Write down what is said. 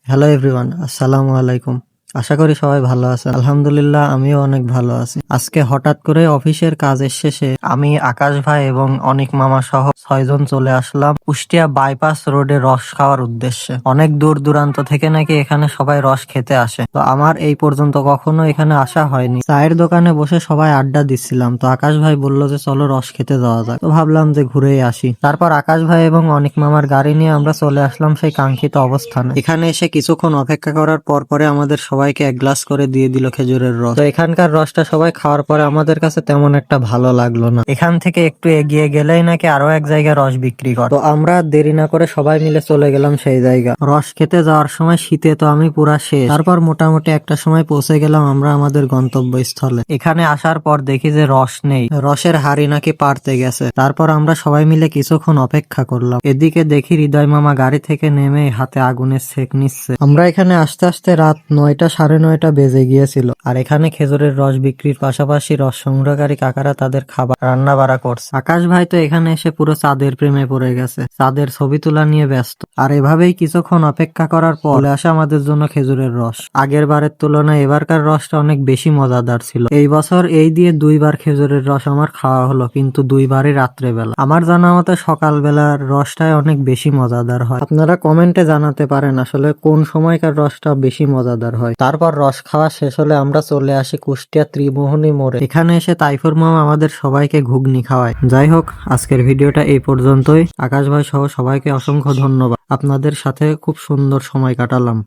Hello everyone, আসসালামু আলাইকুম। আশা করি সবাই ভালো আছেন। আলহামদুলিল্লাহ, আমিও অনেক ভালো আছি। আজকে হঠাৎ করে অফিসের কাজের শেষে আমি, আকাশ ভাই এবং অনেক মামা সহ 6 জন চলে আসলাম কুষ্টিয়া বাইপাস রোডে রস খাওয়ার উদ্দেশ্যে। অনেক দূর দূরান্ত থেকে নাকি এখানে সবাই রস খেতে আসে। তো আমার এই পর্যন্ত কখনো এখানে আসা হয়নি। চায়ের দোকানে বসে সবাই আড্ডা দিচ্ছিলাম, তো আকাশ ভাই বলল যে চলো রস খেতে যাওয়া যাক। তো ভাবলাম যে ঘুরেই আসি। তারপর আকাশ ভাই এবং অনেক মামার গাড়ি নিয়ে আমরা চলে আসলাম সেই কাঙ্ক্ষিত অবস্থানে। এখানে এসে কিছুক্ষণ অপেক্ষা করার পরে আমাদের সবাইকে 1 গ্লাস করে দিয়ে দিল খেজুরের রস। তো এখানকার রসটা সবাই খাওয়ার পরে আমাদের কাছে তেমন একটা ভালো লাগলো না। এখান থেকে একটু এগিয়ে গেলেই নাকি আরো এক জায়গায় রস বিক্রি করে। তো আমরা দেরি না করে সবাই মিলে চলে গেলাম সেই জায়গা। রস খেতে যাওয়ার সময় শীতে তো আমি পুরা শেষ। তারপর মোটামুটি একটা সময় পৌঁছে গেলাম আমরা আমাদের গন্তব্যস্থলে। এখানে আসার পর দেখি যে রস নেই, রসের হাড়ি নাকি পাড়তে গেছে। তারপর আমরা সবাই মিলে কিছুক্ষণ অপেক্ষা করলাম। এদিকে দেখি হৃদয় মামা গাড়ি থেকে নেমে হাতে আগুনের সেক নিচ্ছে। আমরা এখানে আসতে আসতে রাত 9টা, 9:30 বেজে গিয়েছিল। আর এখানে খেজুরের রস বিক্রির পাশাপাশি রস সংগ্রহকারী কাকারা তাদের খাবার রান্না বাড়া করছে। আকাশ ভাই তো এখানে এসে পুরো চাঁদের প্রেমে পড়ে গেছে, চাঁদের ছবি তোলা নিয়ে ব্যস্ত। আর এভাবেই কিছুক্ষণ অপেক্ষা করার পর চলে আসে আমাদের জন্য খেজুরের রস। আগের বারের তুলনায় এবারকার রসটা অনেক বেশি মজাদার ছিল। এই বছর এই দিয়ে 2বার খেজুরের রস আমার খাওয়া হলো, কিন্তু 2বারই রাত্রে বেলা। আমার জানা মতে সকালবেলার রসটাই অনেক বেশি মজাদার হয়। আপনারা কমেন্টে জানাতে পারেন আসলে কোন সময়কার রসটা বেশি মজাদার হয়। তারপর রস খাওয়া শেষ হলে আমরা চলে আসি কুষ্টিয়া ত্রিমোহনী মোড়ে। এখানে এসে তাইফুর মামা আমাদের সবাইকে ঘুগনি খাওয়ায়। যাই হোক, আজকের ভিডিওটা এই পর্যন্তই। আকাশ ভাই সহ সবাইকে অসংখ্য ধন্যবাদ। আপনাদের সাথে খুব সুন্দর সময় কাটালাম।